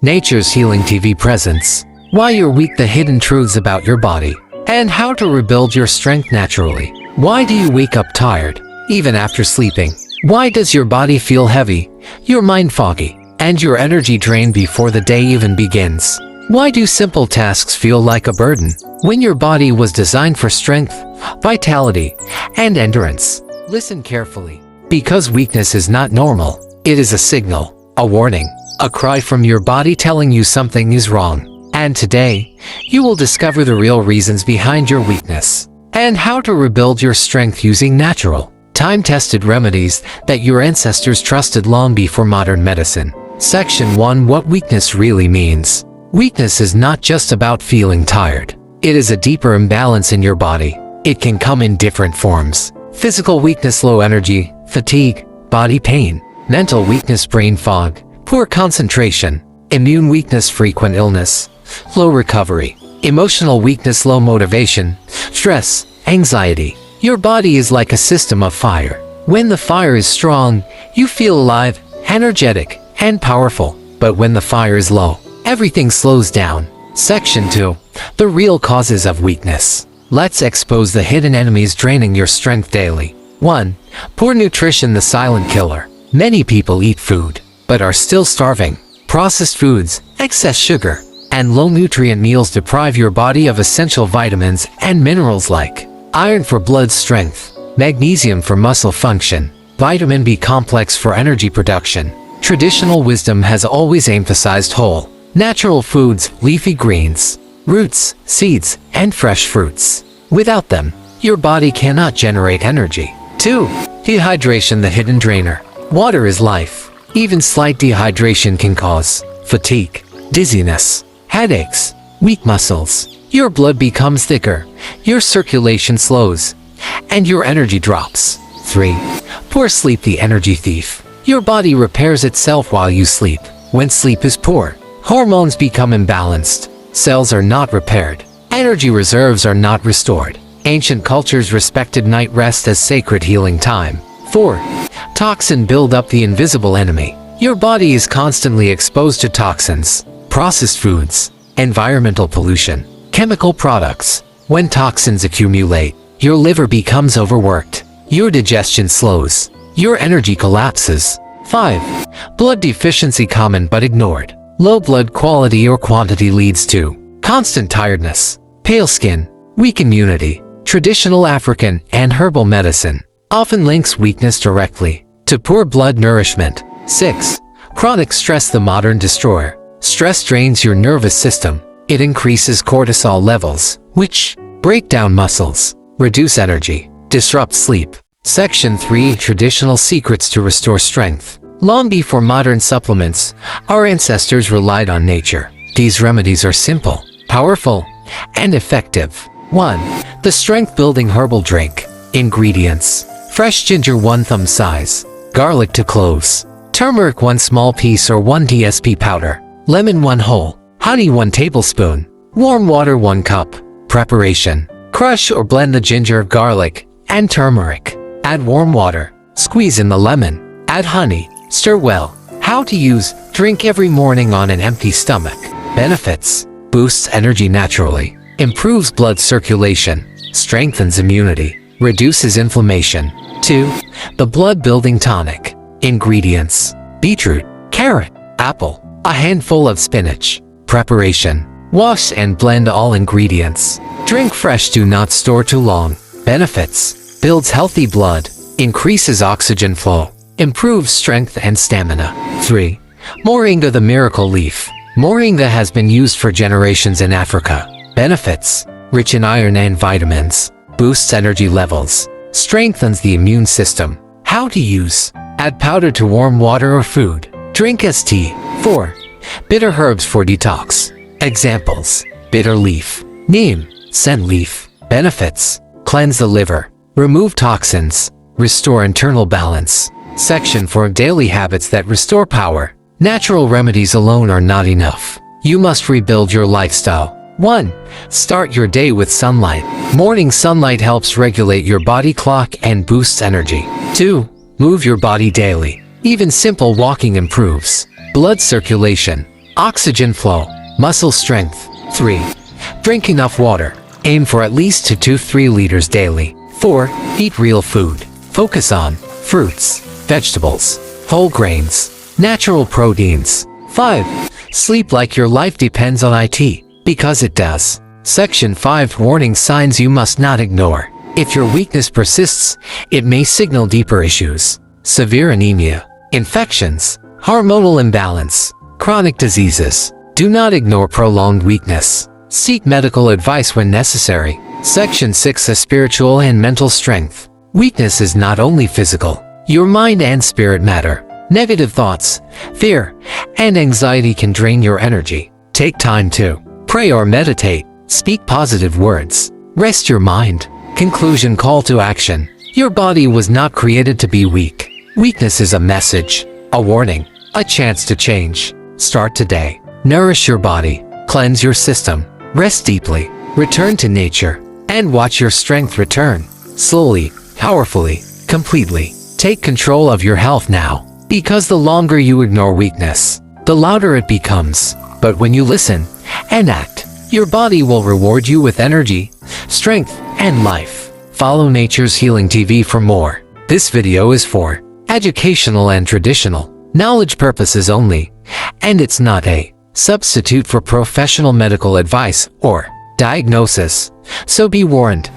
Nature's Healing TV presents Why You're Weak, the Hidden Truths About Your Body, and How to Rebuild Your Strength Naturally. Why do you wake up tired, even after sleeping? Why does your body feel heavy, your mind foggy, and your energy drained before the day even begins? Why do simple tasks feel like a burden, when your body was designed for strength, vitality, and endurance? Listen carefully, because weakness is not normal. It is a signal, a warning, a cry from your body telling you something is wrong. And today, you will discover the real reasons behind your weakness, and how to rebuild your strength using natural, time-tested remedies that your ancestors trusted long before modern medicine. Section 1: What weakness really means. Weakness is not just about feeling tired. It is a deeper imbalance in your body. It can come in different forms: physical weakness, low energy, fatigue, body pain; mental weakness, brain fog, poor concentration; immune weakness, frequent illness, low recovery; emotional weakness, low motivation, stress, anxiety. Your body is like a system of fire. When the fire is strong, you feel alive, energetic, and powerful. But when the fire is low, everything slows down. Section 2: The real causes of weakness. Let's expose the hidden enemies draining your strength daily. 1. Poor nutrition, the silent killer. Many people eat food, but are still starving. Processed foods, excess sugar, and low-nutrient meals deprive your body of essential vitamins and minerals like iron for blood strength, magnesium for muscle function, vitamin B complex for energy production. Traditional wisdom has always emphasized whole, natural foods, leafy greens, roots, seeds, and fresh fruits. Without them, your body cannot generate energy. 2. Dehydration, the hidden drainer. Water is life. Even slight dehydration can cause fatigue, dizziness, headaches, weak muscles. Your blood becomes thicker, your circulation slows, and your energy drops. 3. Poor sleep, the energy thief. Your body repairs itself while you sleep. When sleep is poor, hormones become imbalanced, cells are not repaired, energy reserves are not restored. Ancient cultures respected night rest as sacred healing time. 4. Toxin buildup, the invisible enemy. Your body is constantly exposed to toxins, processed foods, environmental pollution, chemical products. When toxins accumulate, your liver becomes overworked, your digestion slows, your energy collapses. 5. Blood deficiency, common but ignored. Low blood quality or quantity leads to constant tiredness, pale skin, weak immunity. Traditional African and herbal medicine often links weakness directly to poor blood nourishment. 6. Chronic stress, the modern destroyer. Stress drains your nervous system. It increases cortisol levels, which break down muscles, reduce energy, disrupt sleep. Section 3: Traditional secrets to restore strength. Long before modern supplements, our ancestors relied on nature. These remedies are simple, powerful, and effective. 1. The strength-building herbal drink. Ingredients: fresh ginger 1 thumb size, garlic 2 cloves, turmeric 1 small piece or 1 TSP powder, lemon 1 whole, honey 1 tablespoon, warm water 1 cup. Preparation: crush or blend the ginger, garlic, and turmeric. Add warm water, squeeze in the lemon, add honey, stir well. How to use: drink every morning on an empty stomach. Benefits: boosts energy naturally, improves blood circulation, strengthens immunity, reduces inflammation. 2. The blood-building tonic. Ingredients: beetroot, carrot, apple, a handful of spinach. Preparation: wash and blend all ingredients. Drink fresh, do not store too long. Benefits: builds healthy blood, increases oxygen flow, improves strength and stamina. 3. Moringa, the miracle leaf. Moringa has been used for generations in Africa. Benefits: rich in iron and vitamins, boosts energy levels, strengthens the immune system. How to use: add powder to warm water or food. Drink as tea. 4. Bitter herbs for detox. Examples: bitter leaf, neem, scent leaf. Benefits: cleanse the liver, remove toxins, restore internal balance. Section 4: Daily habits that restore power. Natural remedies alone are not enough. You must rebuild your lifestyle. 1. Start your day with sunlight. Morning sunlight helps regulate your body clock and boosts energy. 2. Move your body daily. Even simple walking improves blood circulation, Oxygen flow. Muscle strength. 3. Drink enough water. Aim for at least 2 to 3 liters daily. 4. Eat real food. Focus on fruits, vegetables, whole grains, natural proteins. 5. Sleep like your life depends on it, because it does. Section 5. Warning signs you must not ignore. If your weakness persists, it may signal deeper issues. Severe anemia, infections, hormonal imbalance, chronic diseases. Do not ignore prolonged weakness. Seek medical advice when necessary. Section 6. Spiritual and mental strength. Weakness is not only physical. Your mind and spirit matter. Negative thoughts, fear, and anxiety can drain your energy. Take time to pray or meditate. Speak positive words. Rest your mind. Conclusion. Call to action. Your body was not created to be weak. Weakness is a message, a warning, a chance to change. Start today. Nourish your body. Cleanse your system. Rest deeply. Return to nature. And watch your strength return. Slowly, powerfully, completely. Take control of your health now. Because the longer you ignore weakness, the louder it becomes. But when you listen and act, your body will reward you with energy, strength, and life. Follow Nature's Healing TV for more. This video is for educational and traditional knowledge purposes only, and it's not a substitute for professional medical advice or diagnosis, so be warned.